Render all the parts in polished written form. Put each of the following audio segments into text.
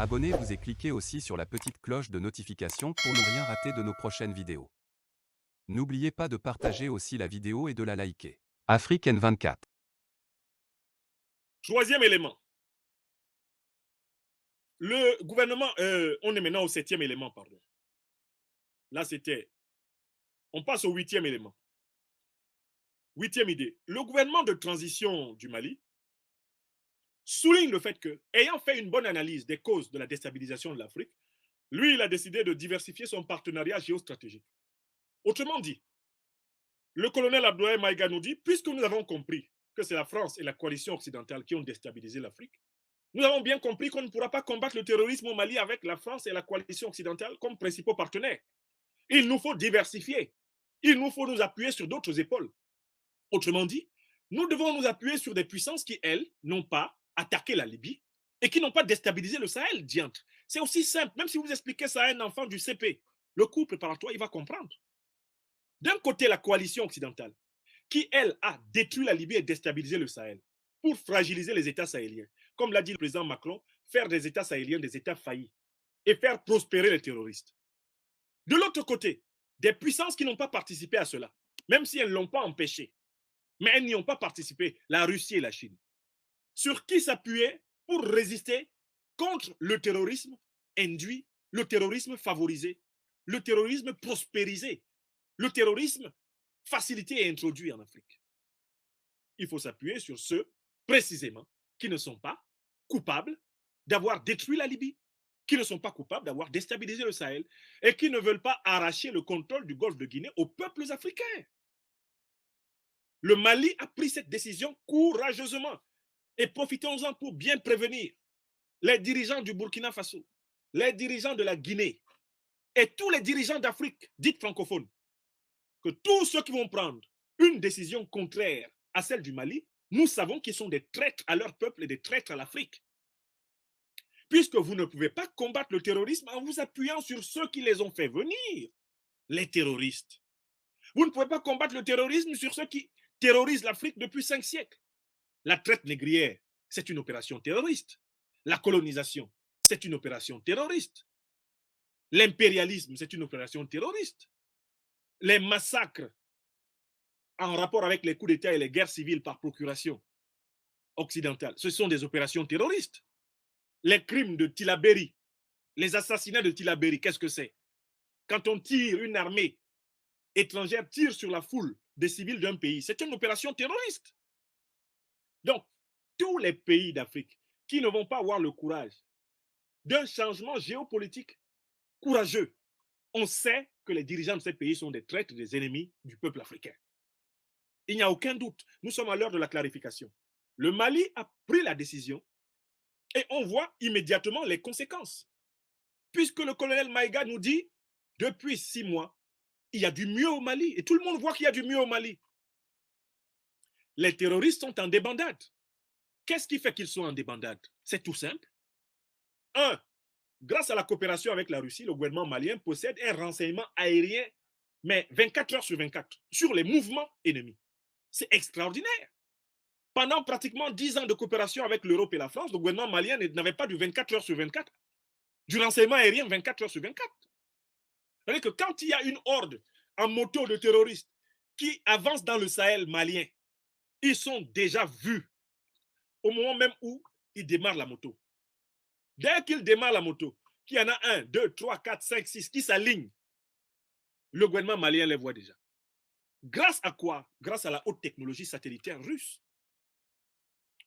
Abonnez-vous et cliquez aussi sur la petite cloche de notification pour ne rien rater de nos prochaines vidéos. N'oubliez pas de partager aussi la vidéo et de la liker. Afrique N24. Troisième élément. Le gouvernement, on est maintenant au septième élément, pardon. Là, c'était, on passe au huitième élément. Huitième idée. Le gouvernement de transition du Mali souligne le fait que, ayant fait une bonne analyse des causes de la déstabilisation de l'Afrique, lui, il a décidé de diversifier son partenariat géostratégique. Autrement dit, le colonel Abdoulaye Maïga nous dit, puisque nous avons compris que c'est la France et la coalition occidentale qui ont déstabilisé l'Afrique, nous avons bien compris qu'on ne pourra pas combattre le terrorisme au Mali avec la France et la coalition occidentale comme principaux partenaires. Il nous faut diversifier. Il nous faut nous appuyer sur d'autres épaules. Autrement dit, nous devons nous appuyer sur des puissances qui, elles, n'ont pas attaqué la Libye et qui n'ont pas déstabilisé le Sahel, diantre. C'est aussi simple. Même si vous expliquez ça à un enfant du CP, le cours préparatoire, il va comprendre. D'un côté, la coalition occidentale, qui, elle, a détruit la Libye et déstabilisé le Sahel pour fragiliser les États sahéliens. Comme l'a dit le président Macron, faire des États sahéliens des États faillis et faire prospérer les terroristes. De l'autre côté, des puissances qui n'ont pas participé à cela, même si elles ne l'ont pas empêché, mais elles n'y ont pas participé, la Russie et la Chine. Sur qui s'appuyer pour résister contre le terrorisme induit, le terrorisme favorisé, le terrorisme prospérisé, le terrorisme facilité et introduit en Afrique. Il faut s'appuyer sur ceux, précisément, qui ne sont pas coupables d'avoir détruit la Libye, qui ne sont pas coupables d'avoir déstabilisé le Sahel et qui ne veulent pas arracher le contrôle du golfe de Guinée aux peuples africains. Le Mali a pris cette décision courageusement et profitons-en pour bien prévenir les dirigeants du Burkina Faso, les dirigeants de la Guinée et tous les dirigeants d'Afrique dite francophone, que tous ceux qui vont prendre une décision contraire à celle du Mali, nous savons qu'ils sont des traîtres à leur peuple et des traîtres à l'Afrique. Puisque vous ne pouvez pas combattre le terrorisme en vous appuyant sur ceux qui les ont fait venir, les terroristes. Vous ne pouvez pas combattre le terrorisme sur ceux qui terrorisent l'Afrique depuis 5 siècles. La traite négrière, c'est une opération terroriste. La colonisation, c'est une opération terroriste. L'impérialisme, c'est une opération terroriste. Les massacres en rapport avec les coups d'État et les guerres civiles par procuration occidentale, ce sont des opérations terroristes. Les crimes de Tillabéri, les assassinats de Tillabéri, qu'est-ce que c'est? Quand on tire, une armée étrangère tire sur la foule des civils d'un pays, c'est une opération terroriste. Donc, tous les pays d'Afrique qui ne vont pas avoir le courage d'un changement géopolitique courageux, on sait que les dirigeants de ces pays sont des traîtres, des ennemis du peuple africain. Il n'y a aucun doute. Nous sommes à l'heure de la clarification. Le Mali a pris la décision et on voit immédiatement les conséquences. Puisque le colonel Maïga nous dit, depuis 6 mois, il y a du mieux au Mali. Et tout le monde voit qu'il y a du mieux au Mali. Les terroristes sont en débandade. Qu'est-ce qui fait qu'ils sont en débandade? C'est tout simple. Un, grâce à la coopération avec la Russie, le gouvernement malien possède un renseignement aérien, mais 24 heures sur 24, sur les mouvements ennemis. C'est extraordinaire. Pendant pratiquement 10 ans de coopération avec l'Europe et la France, le gouvernement malien n'avait pas du 24 heures sur 24, du renseignement aérien 24 heures sur 24. C'est-à-dire que quand il y a une horde en moto de terroristes qui avance dans le Sahel malien, ils sont déjà vus au moment même où ils démarrent la moto. Dès qu'ils démarrent la moto, qu'il y en a 1, 2, 3, 4, 5, 6 qui s'alignent, le gouvernement malien les voit déjà. Grâce à quoi? Grâce à la haute technologie satellitaire russe.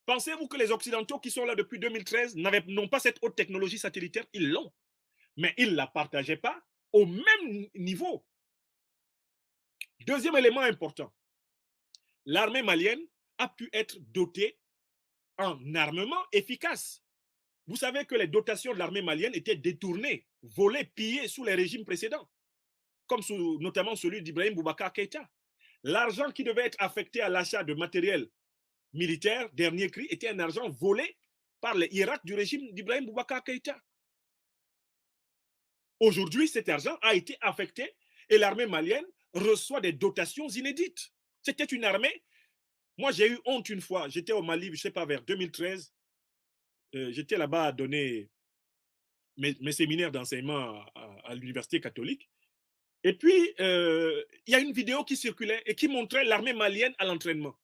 Pensez-vous que les Occidentaux qui sont là depuis 2013 n'ont pas cette haute technologie satellitaire? Ils l'ont. Mais ils ne la partageaient pas au même niveau. Deuxième élément important, l'armée malienne a pu être dotée en armement efficace. Vous savez que les dotations de l'armée malienne étaient détournées, volées, pillées sous les régimes précédents, comme notamment celui d'Ibrahim Boubacar Keïta. L'argent qui devait être affecté à l'achat de matériel militaire, dernier cri, était un argent volé par les hiérarques du régime d'Ibrahim Boubacar Keïta. Aujourd'hui, cet argent a été affecté et l'armée malienne reçoit des dotations inédites. C'était une armée. Moi, j'ai eu honte une fois. J'étais au Mali, je ne sais pas, vers 2013. J'étais là-bas à donner mes séminaires d'enseignement à l'université catholique. Et puis, il y a une vidéo qui circulait et qui montrait l'armée malienne à l'entraînement.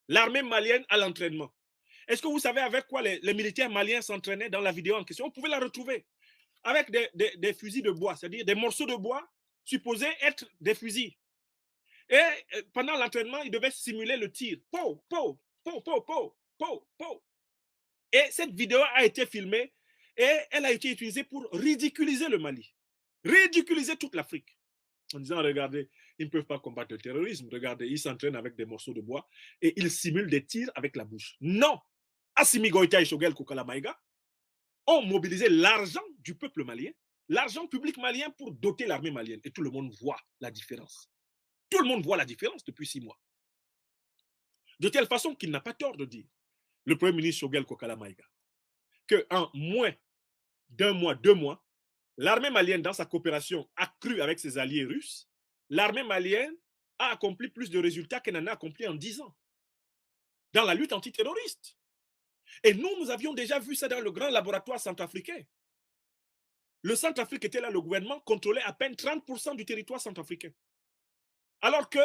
L'armée malienne à l'entraînement. Est-ce que vous savez avec quoi les militaires maliens s'entraînaient dans la vidéo en question? Vous pouvez la retrouver. Avec des fusils de bois, c'est-à-dire des morceaux de bois supposés être des fusils. Et pendant l'entraînement, ils devaient simuler le tir. Po, po, po, po, po, po, po. Et cette vidéo a été filmée et elle a été utilisée pour ridiculiser le Mali, ridiculiser toute l'Afrique. En disant, regardez, ils ne peuvent pas combattre le terrorisme. Regardez, ils s'entraînent avec des morceaux de bois et ils simulent des tirs avec la bouche. Non! Assimi Goïta et Choguel Kokala Maïga ont mobilisé l'argent du peuple malien, l'argent public malien pour doter l'armée malienne. Et tout le monde voit la différence. Tout le monde voit la différence depuis 6 mois. De telle façon qu'il n'a pas tort de dire, le Premier ministre Choguel Kokala Maïga, qu'en moins d'un mois, 2 mois, l'armée malienne, dans sa coopération accrue avec ses alliés russes, l'armée malienne a accompli plus de résultats qu'elle n'en a accompli en 10 ans dans la lutte antiterroriste. Et nous avions déjà vu ça dans le grand laboratoire centrafricain. Le Centrafrique était là, le gouvernement contrôlait à peine 30% du territoire centrafricain. Alors qu'il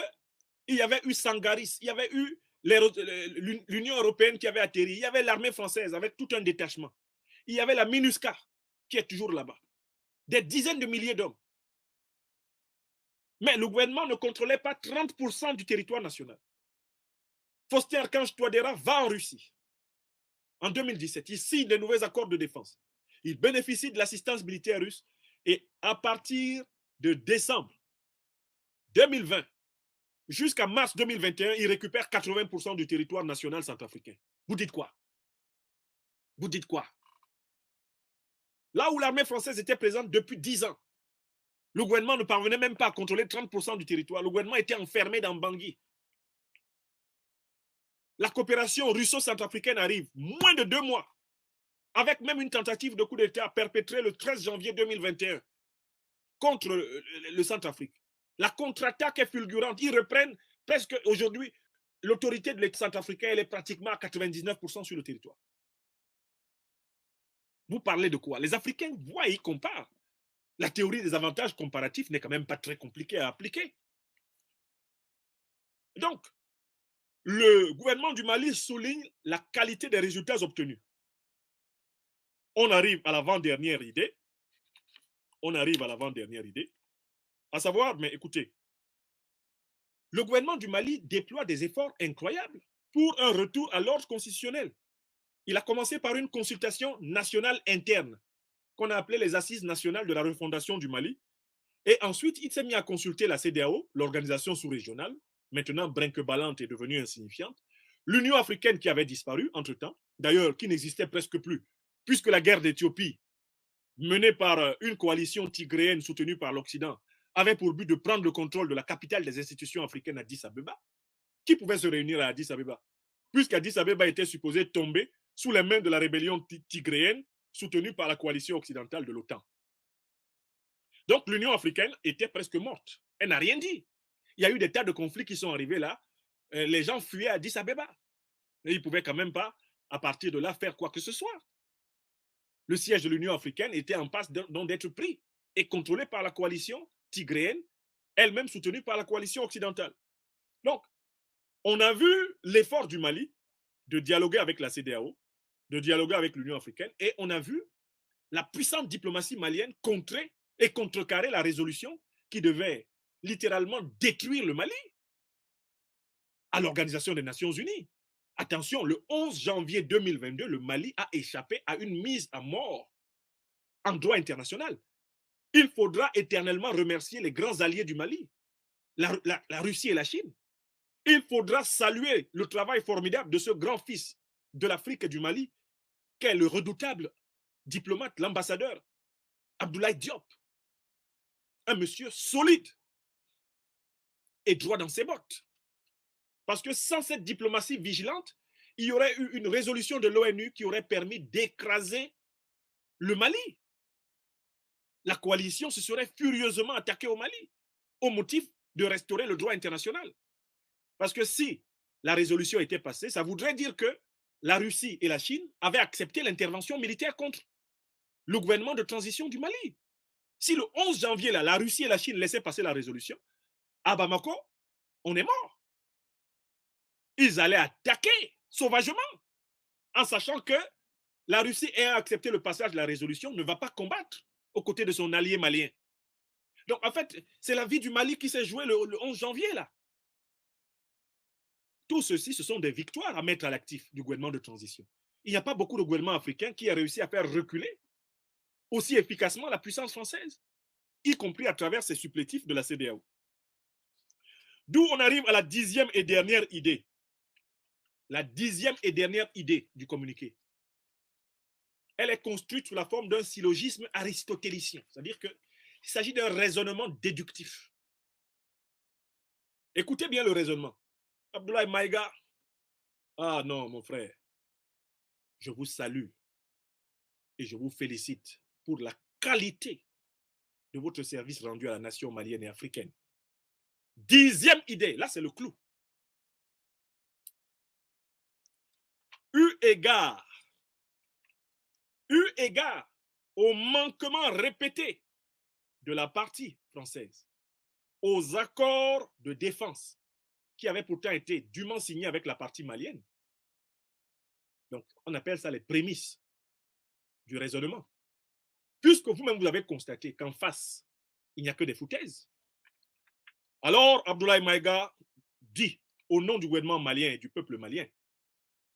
y avait eu Sangaris, il y avait eu l'Union européenne qui avait atterri, il y avait l'armée française avec tout un détachement. Il y avait la MINUSCA qui est toujours là-bas. Des dizaines de milliers d'hommes. Mais le gouvernement ne contrôlait pas 30% du territoire national. Faustin Archange Touadéra va en Russie. En 2017, il signe de nouveaux accords de défense. Il bénéficie de l'assistance militaire russe et à partir de décembre 2020 jusqu'à mars 2021, il récupère 80% du territoire national centrafricain. Vous dites quoi? Vous dites quoi? Là où l'armée française était présente depuis 10 ans, le gouvernement ne parvenait même pas à contrôler 30% du territoire. Le gouvernement était enfermé dans Bangui. La coopération russo-centrafricaine arrive moins de 2 mois, avec même une tentative de coup d'État perpétrée le 13 janvier 2021 contre le Centrafrique. La contre-attaque est fulgurante. Ils reprennent presque aujourd'hui l'autorité de l'État centrafricain, elle est pratiquement à 99% sur le territoire. Vous parlez de quoi? Les Africains voient et ils comparent. La théorie des avantages comparatifs n'est quand même pas très compliquée à appliquer. Donc, le gouvernement du Mali souligne la qualité des résultats obtenus. On arrive à l'avant-dernière idée. On arrive à l'avant-dernière idée. À savoir, mais écoutez, le gouvernement du Mali déploie des efforts incroyables pour un retour à l'ordre constitutionnel. Il a commencé par une consultation nationale interne, qu'on a appelée les Assises nationales de la refondation du Mali. Et ensuite, il s'est mis à consulter la CEDEAO, l'organisation sous-régionale, maintenant brinque-ballante et devenue insignifiante, l'Union africaine qui avait disparu entre-temps, d'ailleurs qui n'existait presque plus, puisque la guerre d'Éthiopie, menée par une coalition tigréenne soutenue par l'Occident, avait pour but de prendre le contrôle de la capitale des institutions africaines, Addis Abeba. Qui pouvait se réunir à Addis Abeba? Puisqu'Addis Abeba était supposé tomber sous les mains de la rébellion tigréenne soutenue par la coalition occidentale de l'OTAN. Donc l'Union africaine était presque morte. Elle n'a rien dit. Il y a eu des tas de conflits qui sont arrivés là. Les gens fuyaient à Addis Abeba. Et ils ne pouvaient quand même pas, à partir de là, faire quoi que ce soit. Le siège de l'Union africaine était en passe d'être pris et contrôlé par la coalition tigréenne, elle-même soutenue par la coalition occidentale. Donc, on a vu l'effort du Mali de dialoguer avec la CEDEAO, de dialoguer avec l'Union africaine, et on a vu la puissante diplomatie malienne contrer et contrecarrer la résolution qui devait littéralement détruire le Mali à l'Organisation des Nations Unies. Attention, le 11 janvier 2022, le Mali a échappé à une mise à mort en droit international. Il faudra éternellement remercier les grands alliés du Mali, la Russie et la Chine. Il faudra saluer le travail formidable de ce grand fils de l'Afrique et du Mali, qu'est le redoutable diplomate, l'ambassadeur Abdoulaye Diop. Un monsieur solide et droit dans ses bottes. Parce que sans cette diplomatie vigilante, il y aurait eu une résolution de l'ONU qui aurait permis d'écraser le Mali. La coalition se serait furieusement attaquée au Mali au motif de restaurer le droit international. Parce que si la résolution était passée, ça voudrait dire que la Russie et la Chine avaient accepté l'intervention militaire contre le gouvernement de transition du Mali. Si le 11 janvier, là, la Russie et la Chine laissaient passer la résolution, à Bamako, on est mort. Ils allaient attaquer sauvagement, en sachant que la Russie, ayant accepté le passage de la résolution, ne va pas combattre aux côtés de son allié malien. Donc, en fait, c'est la vie du Mali qui s'est jouée le 11 janvier, là. Tout ceci, ce sont des victoires à mettre à l'actif du gouvernement de transition. Il n'y a pas beaucoup de gouvernements africains qui a réussi à faire reculer aussi efficacement la puissance française, y compris à travers ses supplétifs de la CEDEAO. D'où on arrive à la 10e et dernière idée. La 10e et dernière idée du communiqué. Elle est construite sous la forme d'un syllogisme aristotélicien, c'est-à-dire qu'il s'agit d'un raisonnement déductif. Écoutez bien le raisonnement. Abdoulaye Maïga, ah non, mon frère, je vous salue et je vous félicite pour la qualité de votre service rendu à la nation malienne et africaine. 10e idée, là c'est le clou. Eu égard au manquement répété de la partie française aux accords de défense qui avaient pourtant été dûment signés avec la partie malienne. Donc, on appelle ça les prémices du raisonnement. Puisque vous-même, vous avez constaté qu'en face, il n'y a que des foutaises. Alors, Abdoulaye Maïga dit, au nom du gouvernement malien et du peuple malien,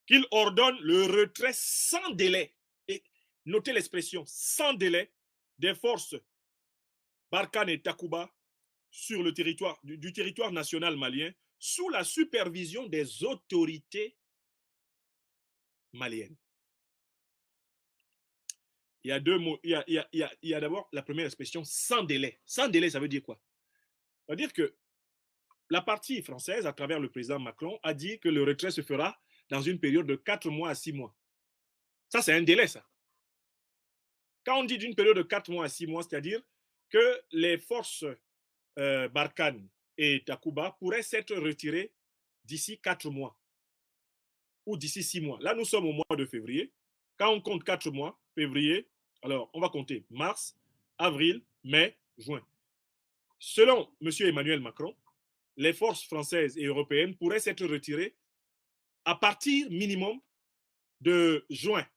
qu'il ordonne le retrait sans délai, et notez l'expression sans délai, des forces Barkhane et Takuba sur le territoire, du territoire national malien sous la supervision des autorités maliennes. Il y a deux mots. Il y a d'abord la première expression sans délai. Sans délai, ça veut dire quoi? Ça veut dire que la partie française, à travers le président Macron, a dit que le retrait se fera dans une période de 4 mois à 6 mois. Ça, c'est un délai, ça. Quand on dit d'une période de 4 mois à 6 mois, c'est-à-dire que les forces Barkhane et Takuba pourraient s'être retirées d'ici 4 mois ou d'ici 6 mois. Là, nous sommes au mois de février. Quand on compte 4 mois, février, alors on va compter mars, avril, mai, juin. Selon M. Emmanuel Macron, les forces françaises et européennes pourraient s'être retirées à partir minimum de juin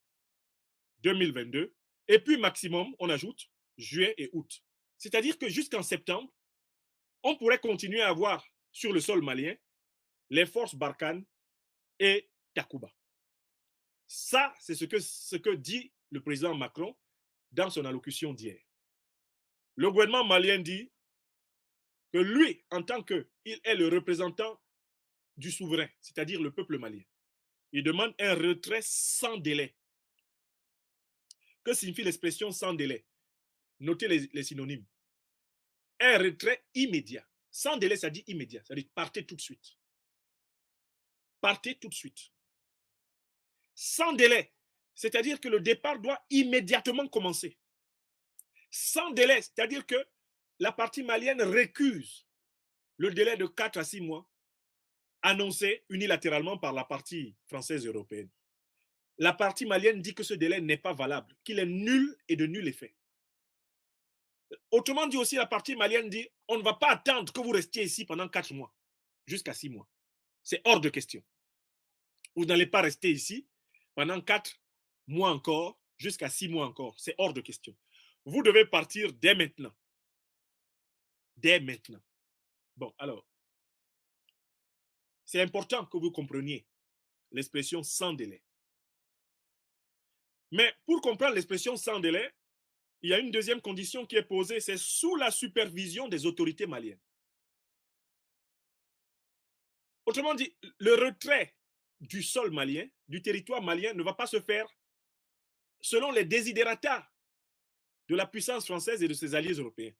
2022 et puis maximum, on ajoute juillet et août. C'est-à-dire que jusqu'en septembre, on pourrait continuer à avoir sur le sol malien les forces Barkhane et Takuba. Ça, c'est ce que dit le président Macron dans son allocution d'hier. Le gouvernement malien dit que lui, en tant qu'il est le représentant du souverain, c'est-à-dire le peuple malien, il demande un retrait sans délai. Que signifie l'expression sans délai? Notez les synonymes. Un retrait immédiat. Sans délai, ça dit immédiat. Ça dit partez tout de suite. Partez tout de suite. Sans délai, c'est-à-dire que le départ doit immédiatement commencer. Sans délai, c'est-à-dire que la partie malienne récuse le délai de 4 à 6 mois annoncé unilatéralement par la partie française et européenne. La partie malienne dit que ce délai n'est pas valable, qu'il est nul et de nul effet. Autrement dit aussi, la partie malienne dit on ne va pas attendre que vous restiez ici pendant 4 mois, jusqu'à 6 mois. C'est hors de question. Vous n'allez pas rester ici pendant 4 mois encore, jusqu'à 6 mois encore. C'est hors de question. Vous devez partir dès maintenant. Dès maintenant. Bon, alors, c'est important que vous compreniez l'expression sans délai. Mais pour comprendre l'expression sans délai, il y a une deuxième condition qui est posée, c'est sous la supervision des autorités maliennes. Autrement dit, le retrait du sol malien, du territoire malien, ne va pas se faire selon les desiderata de la puissance française et de ses alliés européens.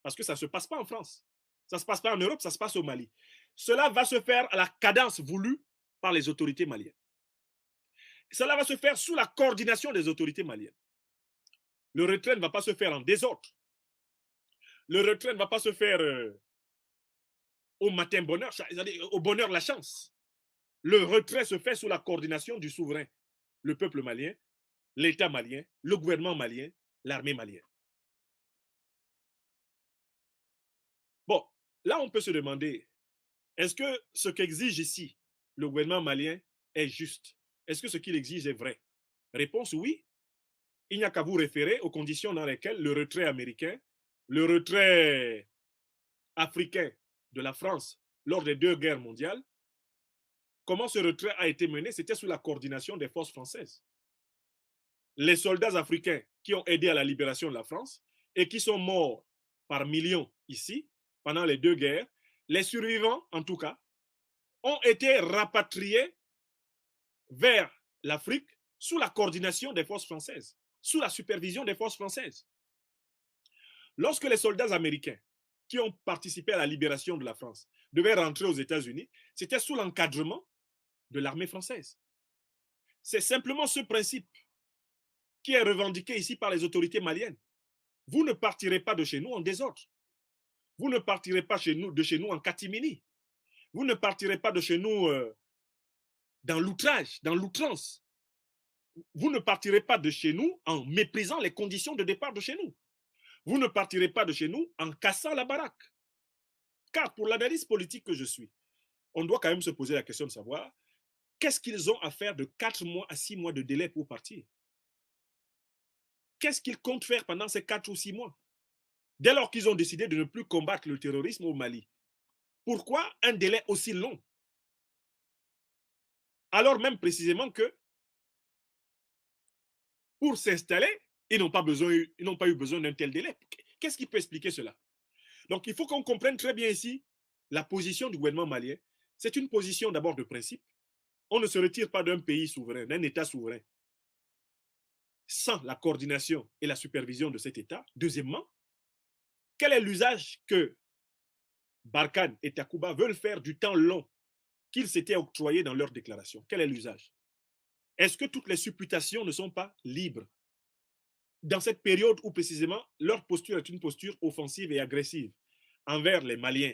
Parce que ça ne se passe pas en France. Ça ne se passe pas en Europe, ça se passe au Mali. Cela va se faire à la cadence voulue par les autorités maliennes. Cela va se faire sous la coordination des autorités maliennes. Le retrait ne va pas se faire en désordre. Le retrait ne va pas se faire au matin bonheur, c'est-à-dire au bonheur la chance. Le retrait se fait sous la coordination du souverain, le peuple malien, l'État malien, le gouvernement malien l'armée malienne. Bon, là, on peut se demander, est-ce que ce qu'exige ici le gouvernement malien est juste? Est-ce que ce qu'il exige est vrai? Réponse oui. Il n'y a qu'à vous référer aux conditions dans lesquelles le retrait américain, le retrait africain de la France lors des 2 guerres mondiales, comment ce retrait a été mené? C'était sous la coordination des forces françaises. Les soldats africains qui ont aidé à la libération de la France et qui sont morts par millions ici pendant les 2 guerres, les survivants en tout cas, ont été rapatriés vers l'Afrique sous la coordination des forces françaises, sous la supervision des forces françaises. Lorsque les soldats américains qui ont participé à la libération de la France devaient rentrer aux États-Unis, c'était sous l'encadrement de l'armée française. C'est simplement ce principe qui est revendiqué ici par les autorités maliennes. Vous ne partirez pas de chez nous en désordre. Vous ne partirez pas de chez nous en catimini. Vous ne partirez pas de chez nous dans l'outrage, dans l'outrance. Vous ne partirez pas de chez nous en méprisant les conditions de départ de chez nous. Vous ne partirez pas de chez nous en cassant la baraque. Car pour l'analyse politique que je suis, on doit quand même se poser la question de savoir qu'est-ce qu'ils ont à faire de 4 mois à 6 mois de délai pour partir? Qu'est-ce qu'ils comptent faire pendant ces 4 ou 6 mois? Dès lors qu'ils ont décidé de ne plus combattre le terrorisme au Mali, pourquoi un délai aussi long? Alors même précisément que pour s'installer, ils n'ont pas eu besoin d'un tel délai. Qu'est-ce qui peut expliquer cela? Donc il faut qu'on comprenne très bien ici la position du gouvernement malien. C'est une position d'abord de principe. On ne se retire pas d'un pays souverain, d'un État souverain, sans la coordination et la supervision de cet État. Deuxièmement, quel est l'usage que Barkhane et Takuba veulent faire du temps long qu'ils s'étaient octroyés dans leur déclaration? Quel est l'usage? Est-ce que toutes les supputations ne sont pas libres dans cette période où précisément leur posture est une posture offensive et agressive envers les Maliens?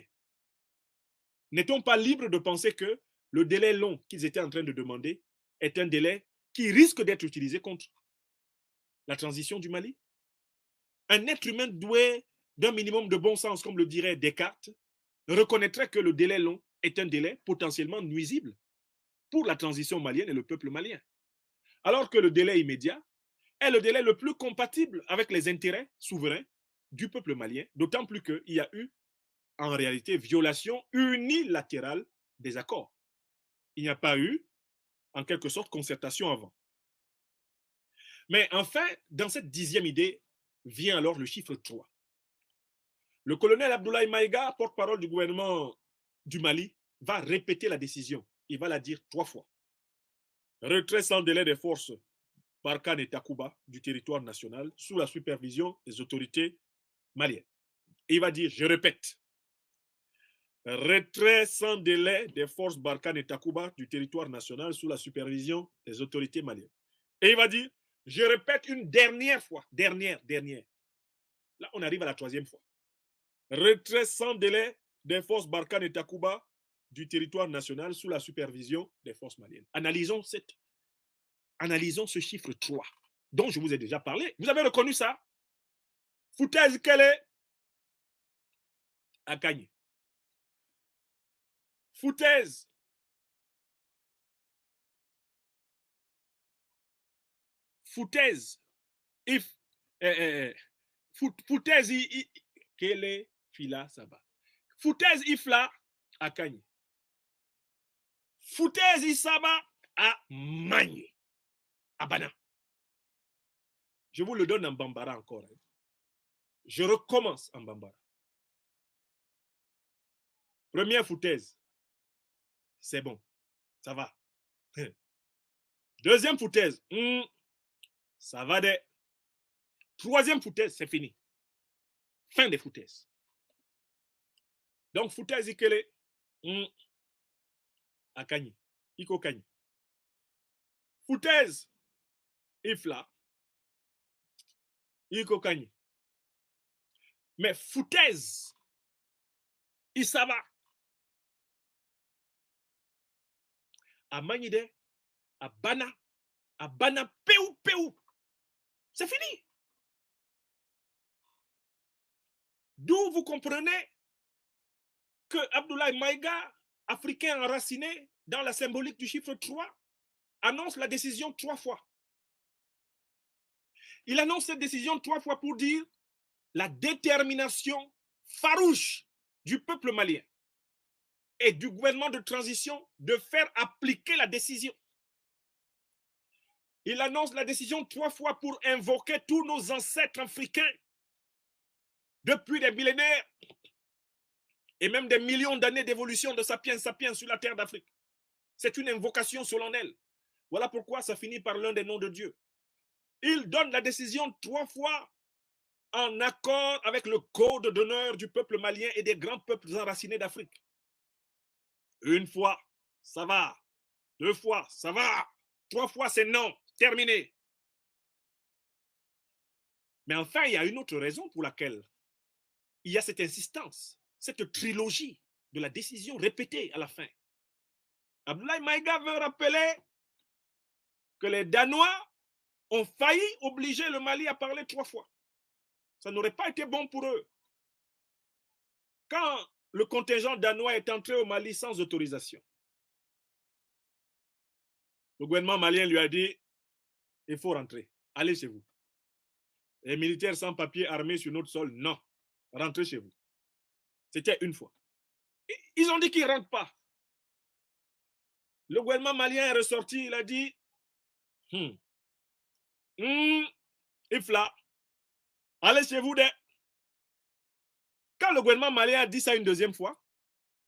N'est-on pas libre de penser que le délai long qu'ils étaient en train de demander est un délai qui risque d'être utilisé contre la transition du Mali? Un être humain doué d'un minimum de bon sens, comme le dirait Descartes, reconnaîtrait que le délai long est un délai potentiellement nuisible pour la transition malienne et le peuple malien. Alors que le délai immédiat est le délai le plus compatible avec les intérêts souverains du peuple malien, d'autant plus qu'il y a eu en réalité violation unilatérale des accords. Il n'y a pas eu, en quelque sorte, concertation avant. Mais enfin, dans cette 10e idée, vient alors le chiffre 3. Le colonel Abdoulaye Maïga, porte-parole du gouvernement du Mali, va répéter la décision. Il va la dire 3 fois. Retrait sans délai des forces Barkhane et Takuba du territoire national sous la supervision des autorités maliennes. Il va dire, je répète, retrait sans délai des forces Barkhane et Takuba du territoire national sous la supervision des autorités maliennes. Et il va dire, je répète une dernière fois, dernière. Là, on arrive à la 3e fois. Retrait sans délai des forces Barkhane et Takuba du territoire national sous la supervision des forces maliennes. Analysons ce chiffre 3 dont je vous ai déjà parlé. Vous avez reconnu ça? Foutaise qu'elle est à Kanye. Foutaise. Foutaise. Foutaise Kele Fila Saba. Foutaise Ifla à Kanye. Foutaise Isaba à Magné. À Bana. Je vous le donne en bambara encore. Je recommence en bambara. Première foutaise. C'est bon. Ça va. Deuxième foutaise. Ça va de. Troisième foutaise, c'est fini. Fin des foutaises. Donc, foutaise Ikele. À Kanye. Iko Kanye. Foutaise Ifla. Iko Kanye. Mais foutaise Isaba. À Manide, à Bana Peu. C'est fini. D'où vous comprenez que Abdoulaye Maïga, africain enraciné dans la symbolique du chiffre 3, annonce la décision 3 fois. Il annonce cette décision 3 fois pour dire la détermination farouche du peuple malien et du gouvernement de transition de faire appliquer la décision. Il annonce la décision 3 fois pour invoquer tous nos ancêtres africains depuis des millénaires et même des millions d'années d'évolution de sapiens sapiens sur la terre d'Afrique. C'est une invocation solennelle. Voilà pourquoi ça finit par l'un des noms de Dieu. Il donne la décision 3 fois en accord avec le code d'honneur du peuple malien et des grands peuples enracinés d'Afrique. Une fois, ça va. 2 fois, ça va. 3 fois, c'est non. Terminé. Mais enfin, il y a une autre raison pour laquelle il y a cette insistance, cette trilogie de la décision répétée à la fin. Abdoulaye Maïga veut rappeler que les Danois ont failli obliger le Mali à parler 3 fois. Ça n'aurait pas été bon pour eux. Quand le contingent danois est entré au Mali sans autorisation, le gouvernement malien lui a dit, il faut rentrer, allez chez vous. Les militaires sans papier armés sur notre sol, non, rentrez chez vous. C'était une fois. Ils ont dit qu'ils ne rentrent pas. Le gouvernement malien est ressorti, il a dit, Ifla, allez chez vous. Quand le gouvernement malien a dit ça une deuxième fois,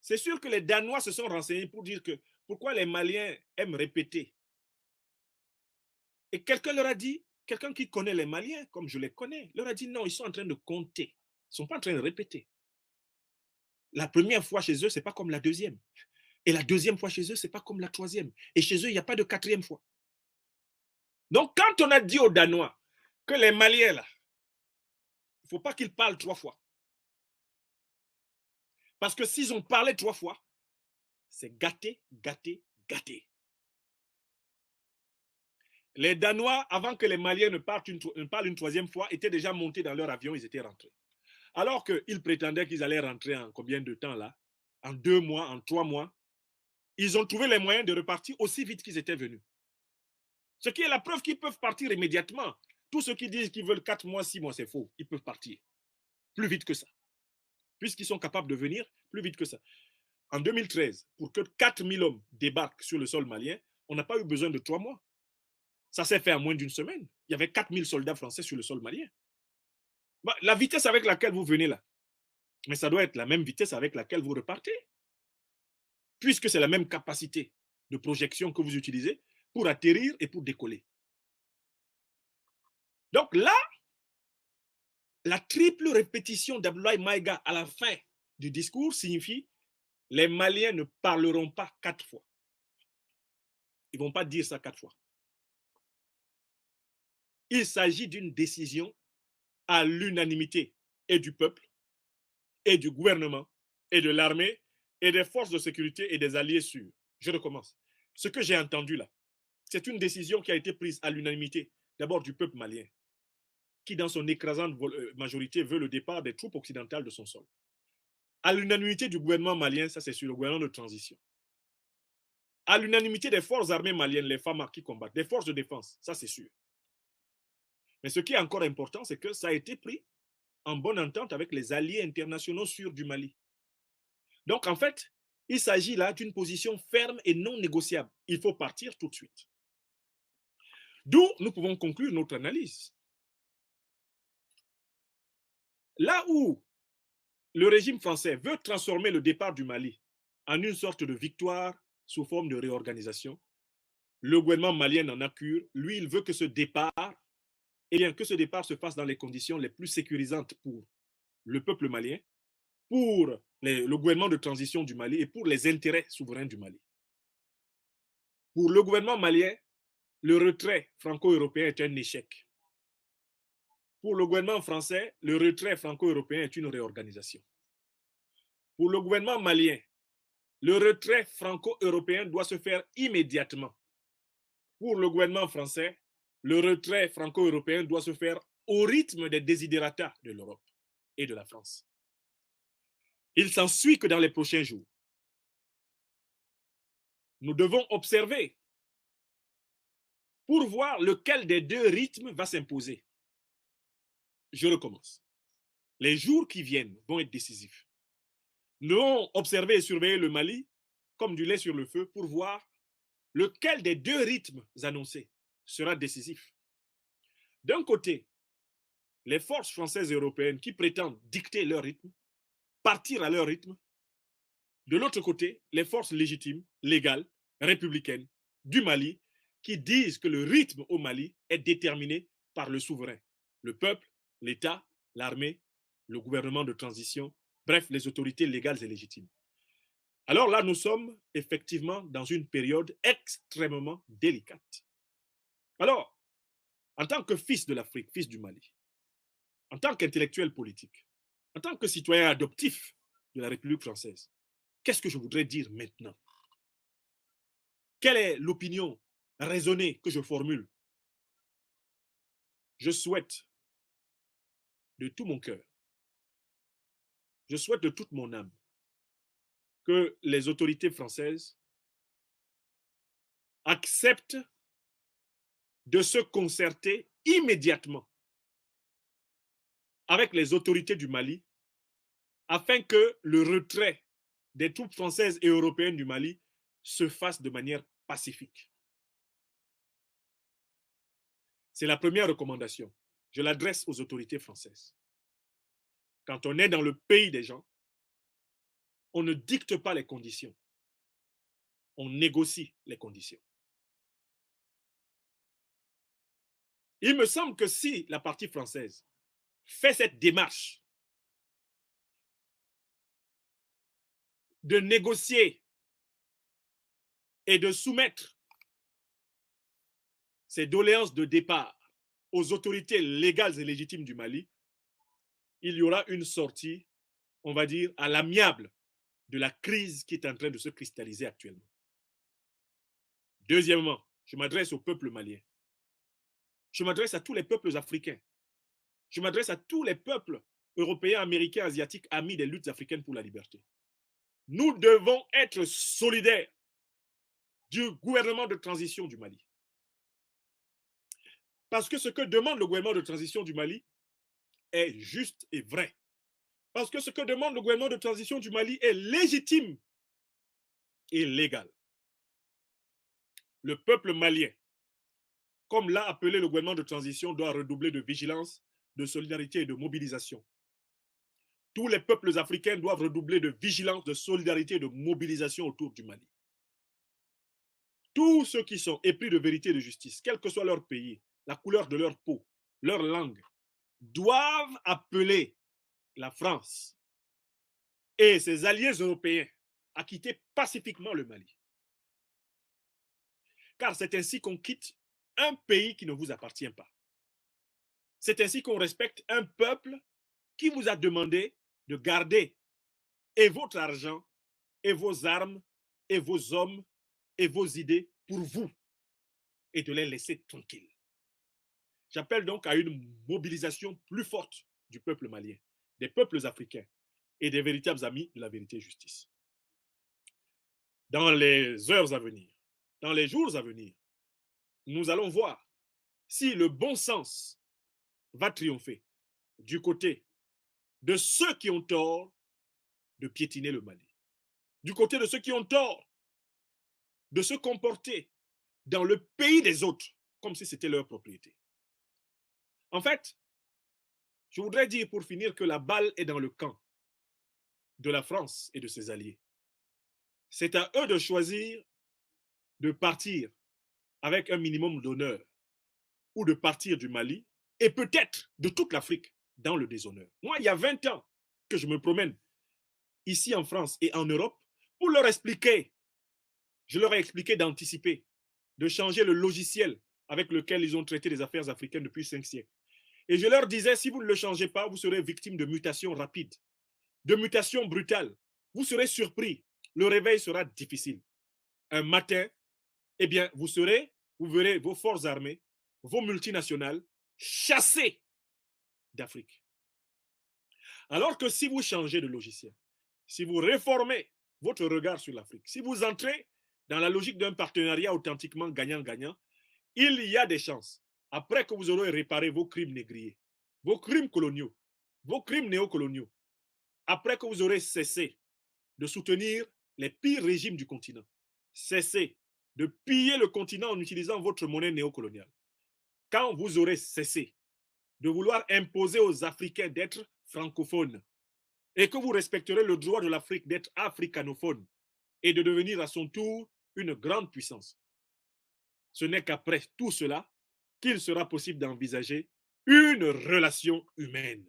c'est sûr que les Danois se sont renseignés pour dire que pourquoi les Maliens aiment répéter. Et quelqu'un leur a dit, quelqu'un qui connaît les Maliens, comme je les connais, leur a dit non, ils sont en train de compter. Ils ne sont pas en train de répéter. La première fois chez eux, ce n'est pas comme la deuxième. Et la deuxième fois chez eux, ce n'est pas comme la troisième. Et chez eux, il n'y a pas de quatrième fois. Donc, quand on a dit aux Danois que les Maliens, là, il ne faut pas qu'ils parlent 3 fois. Parce que s'ils ont parlé 3 fois, c'est gâté, gâté, gâté. Les Danois, avant que les Maliens ne parlent une troisième fois, étaient déjà montés dans leur avion, ils étaient rentrés. Alors qu'ils prétendaient qu'ils allaient rentrer en combien de temps là? En 2 mois, en 3 mois. Ils ont trouvé les moyens de repartir aussi vite qu'ils étaient venus. Ce qui est la preuve qu'ils peuvent partir immédiatement. Tous ceux qui disent qu'ils veulent 4 mois, 6 mois, c'est faux. Ils peuvent partir plus vite que ça. Puisqu'ils sont capables de venir plus vite que ça. En 2013, pour que 4000 hommes débarquent sur le sol malien, on n'a pas eu besoin de 3 mois. Ça s'est fait en moins d'une semaine. Il y avait 4000 soldats français sur le sol malien. La vitesse avec laquelle vous venez là, mais ça doit être la même vitesse avec laquelle vous repartez. Puisque c'est la même capacité de projection que vous utilisez pour atterrir et pour décoller. Donc là, la triple répétition d'Abdoulaye Maïga à la fin du discours signifie les Maliens ne parleront pas 4 fois. Ils ne vont pas dire ça 4 fois. Il s'agit d'une décision à l'unanimité et du peuple, et du gouvernement, et de l'armée, et des forces de sécurité et des alliés sûrs. Je recommence. Ce que j'ai entendu là, c'est une décision qui a été prise à l'unanimité, d'abord du peuple malien, qui dans son écrasante majorité veut le départ des troupes occidentales de son sol. À l'unanimité du gouvernement malien, ça c'est sur le gouvernement de transition. À l'unanimité des forces armées maliennes, les FAMA qui combattent, des forces de défense, ça c'est sûr. Mais ce qui est encore important, c'est que ça a été pris en bonne entente avec les alliés internationaux sûrs du Mali. Donc en fait, il s'agit là d'une position ferme et non négociable. Il faut partir tout de suite. D'où nous pouvons conclure notre analyse. Là où le régime français veut transformer le départ du Mali en une sorte de victoire sous forme de réorganisation, le gouvernement malien en a cure. Lui, il veut que ce départ, que ce départ se fasse dans les conditions les plus sécurisantes pour le peuple malien, pour le gouvernement de transition du Mali et pour les intérêts souverains du Mali. Pour le gouvernement malien, le retrait franco-européen est un échec. Pour le gouvernement français, le retrait franco-européen est une réorganisation. Pour le gouvernement malien, le retrait franco-européen doit se faire immédiatement. Pour le gouvernement français, le retrait franco-européen doit se faire au rythme des desiderata de l'Europe et de la France. Il s'ensuit que dans les prochains jours, nous devons observer pour voir lequel des deux rythmes va s'imposer. Je recommence. Les jours qui viennent vont être décisifs. Nous devons observer et surveiller le Mali comme du lait sur le feu pour voir lequel des deux rythmes annoncés sera décisif. D'un côté, les forces françaises et européennes qui prétendent dicter leur rythme, partir à leur rythme. De l'autre côté, les forces légitimes, légales, républicaines du Mali qui disent que le rythme au Mali est déterminé par le souverain, le peuple, l'État, l'armée, le gouvernement de transition, bref, les autorités légales et légitimes. Alors là, nous sommes effectivement dans une période extrêmement délicate. Alors, en tant que fils de l'Afrique, fils du Mali, en tant qu'intellectuel politique, en tant que citoyen adoptif de la République française, qu'est-ce que je voudrais dire maintenant? Quelle est l'opinion raisonnée que je formule? Je souhaite de tout mon cœur, je souhaite de toute mon âme que les autorités françaises acceptent de se concerter immédiatement avec les autorités du Mali afin que le retrait des troupes françaises et européennes du Mali se fasse de manière pacifique. C'est la première recommandation. Je l'adresse aux autorités françaises. Quand on est dans le pays des gens, on ne dicte pas les conditions. On négocie les conditions. Il me semble que si la partie française fait cette démarche de négocier et de soumettre ses doléances de départ aux autorités légales et légitimes du Mali, il y aura une sortie, on va dire, à l'amiable de la crise qui est en train de se cristalliser actuellement. Deuxièmement, je m'adresse au peuple malien. Je m'adresse à tous les peuples africains. Je m'adresse à tous les peuples européens, américains, asiatiques, amis des luttes africaines pour la liberté. Nous devons être solidaires du gouvernement de transition du Mali. Parce que ce que demande le gouvernement de transition du Mali est juste et vrai. Parce que ce que demande le gouvernement de transition du Mali est légitime et légal. Le peuple malien, comme l'a appelé le gouvernement de transition, doit redoubler de vigilance, de solidarité et de mobilisation. Tous les peuples africains doivent redoubler de vigilance, de solidarité et de mobilisation autour du Mali. Tous ceux qui sont épris de vérité et de justice, quel que soit leur pays, la couleur de leur peau, leur langue, doivent appeler la France et ses alliés européens à quitter pacifiquement le Mali. Car c'est ainsi qu'on quitte un pays qui ne vous appartient pas. C'est ainsi qu'on respecte un peuple qui vous a demandé de garder et votre argent, et vos armes, et vos hommes, et vos idées pour vous, et de les laisser tranquilles. J'appelle donc à une mobilisation plus forte du peuple malien, des peuples africains et des véritables amis de la vérité et justice. Dans les heures à venir, dans les jours à venir, nous allons voir si le bon sens va triompher du côté de ceux qui ont tort de piétiner le Mali, du côté de ceux qui ont tort de se comporter dans le pays des autres comme si c'était leur propriété. En fait, je voudrais dire pour finir que la balle est dans le camp de la France et de ses alliés. C'est à eux de choisir de partir avec un minimum d'honneur ou de partir du Mali et peut-être de toute l'Afrique dans le déshonneur. Moi, il y a 20 ans que je me promène ici en France et en Europe pour leur expliquer, je leur ai expliqué d'anticiper, de changer le logiciel avec lequel ils ont traité les affaires africaines depuis 5 siècles. Et je leur disais, si vous ne le changez pas, vous serez victime de mutations rapides, de mutations brutales. Vous serez surpris. Le réveil sera difficile. Un matin, eh bien, vous verrez vos forces armées, vos multinationales chassées d'Afrique. Alors que si vous changez de logiciel, si vous réformez votre regard sur l'Afrique, si vous entrez dans la logique d'un partenariat authentiquement gagnant-gagnant, il y a des chances, après que vous aurez réparé vos crimes négriers, vos crimes coloniaux, vos crimes néocoloniaux, après que vous aurez cessé de soutenir les pires régimes du continent, cessé de piller le continent en utilisant votre monnaie néocoloniale, quand vous aurez cessé de vouloir imposer aux Africains d'être francophones et que vous respecterez le droit de l'Afrique d'être africanophone et de devenir à son tour une grande puissance, ce n'est qu'après tout cela qu'il sera possible d'envisager une relation humaine,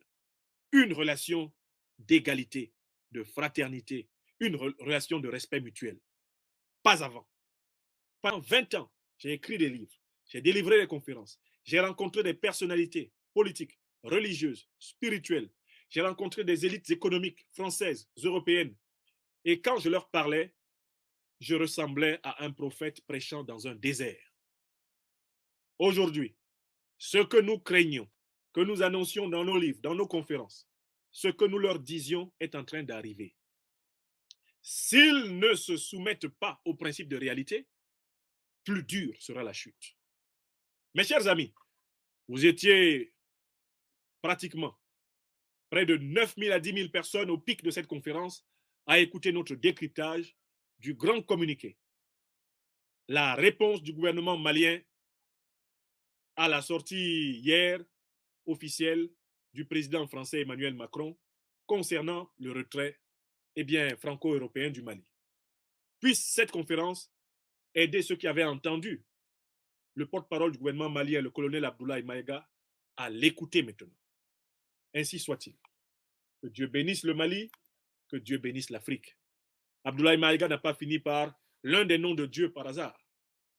une relation d'égalité, de fraternité, une relation de respect mutuel. Pas avant. Pendant 20 ans, j'ai écrit des livres, j'ai délivré des conférences, j'ai rencontré des personnalités politiques, religieuses, spirituelles, j'ai rencontré des élites économiques françaises, européennes. Et quand je leur parlais, je ressemblais à un prophète prêchant dans un désert. Aujourd'hui, ce que nous craignons, que nous annoncions dans nos livres, dans nos conférences, ce que nous leur disions est en train d'arriver. S'ils ne se soumettent pas au principe de réalité, plus dure sera la chute. Mes chers amis, vous étiez pratiquement près de 9 000 à 10 000 personnes au pic de cette conférence à écouter notre décryptage du grand communiqué. La réponse du gouvernement malien à la sortie hier officielle du président français Emmanuel Macron concernant le retrait franco-européen du Mali. Puisse cette conférence aider ceux qui avaient entendu le porte-parole du gouvernement malien, le colonel Abdoulaye Maïga, à l'écouter maintenant. Ainsi soit-il. Que Dieu bénisse le Mali, que Dieu bénisse l'Afrique. Abdoulaye Maïga n'a pas fini par l'un des noms de Dieu par hasard.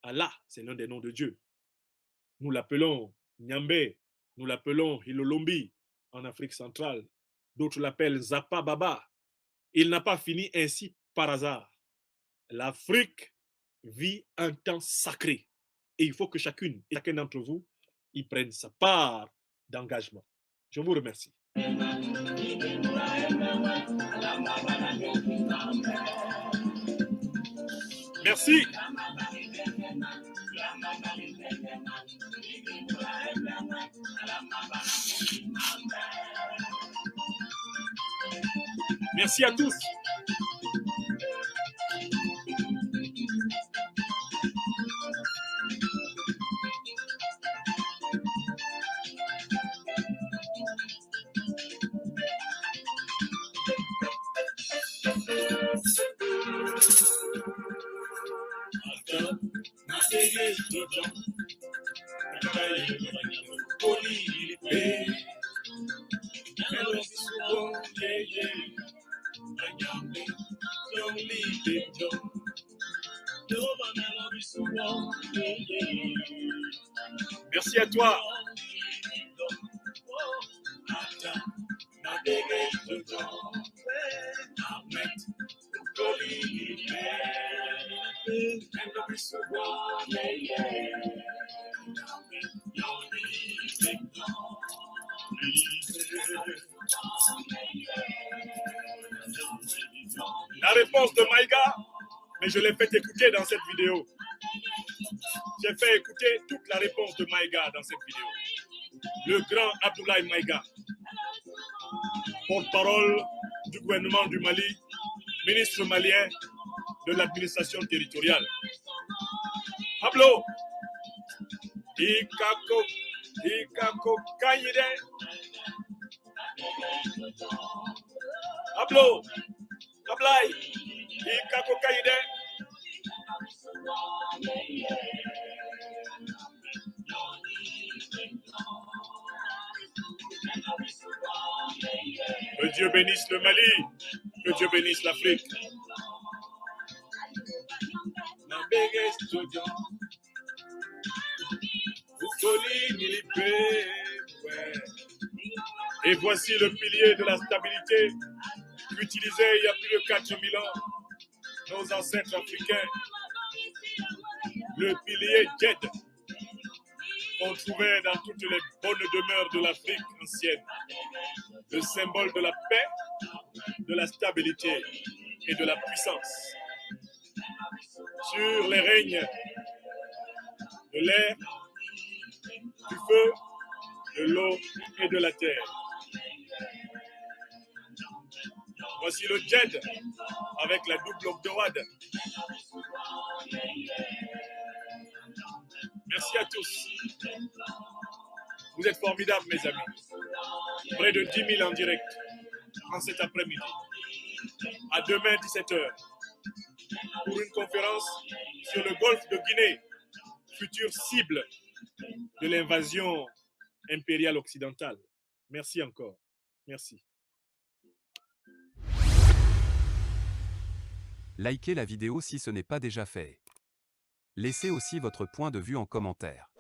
Allah, c'est l'un des noms de Dieu. Nous l'appelons Nyambé, nous l'appelons Hilolombi en Afrique centrale. D'autres l'appellent Zappa Baba. Il n'a pas fini ainsi par hasard. L'Afrique vit un temps sacré. Et il faut que chacune et chacun d'entre vous y prenne sa part d'engagement. Je vous remercie. Merci. Merci à tous. Merci à toi. La réponse de Maïga, mais je l'ai fait écouter dans cette vidéo. J'ai fait écouter toute la réponse de Maïga dans cette vidéo. Le grand Abdoulaye Maïga, porte-parole du gouvernement du Mali, ministre malien de l'administration territoriale. Pablo, Ikako Kanyide. Pablo, Ablaye, Ikako Kanyide. Que Dieu bénisse le Mali, que Dieu bénisse l'Afrique. Et voici le pilier de la stabilité utilisé il y a plus de 4000 ans, nos ancêtres africains. Le pilier Djed, qu'on trouvait dans toutes les bonnes demeures de l'Afrique ancienne. Le symbole de la paix, de la stabilité et de la puissance sur les règnes de l'air, du feu, de l'eau et de la terre. Voici le Jed avec la double octoroide. Merci à tous. Vous êtes formidables, mes amis. Près de 10 000 en direct en cet après-midi. À demain, 17h, pour une conférence sur le golfe de Guinée, future cible de l'invasion impériale occidentale. Merci encore. Merci. Likez la vidéo si ce n'est pas déjà fait. Laissez aussi votre point de vue en commentaire.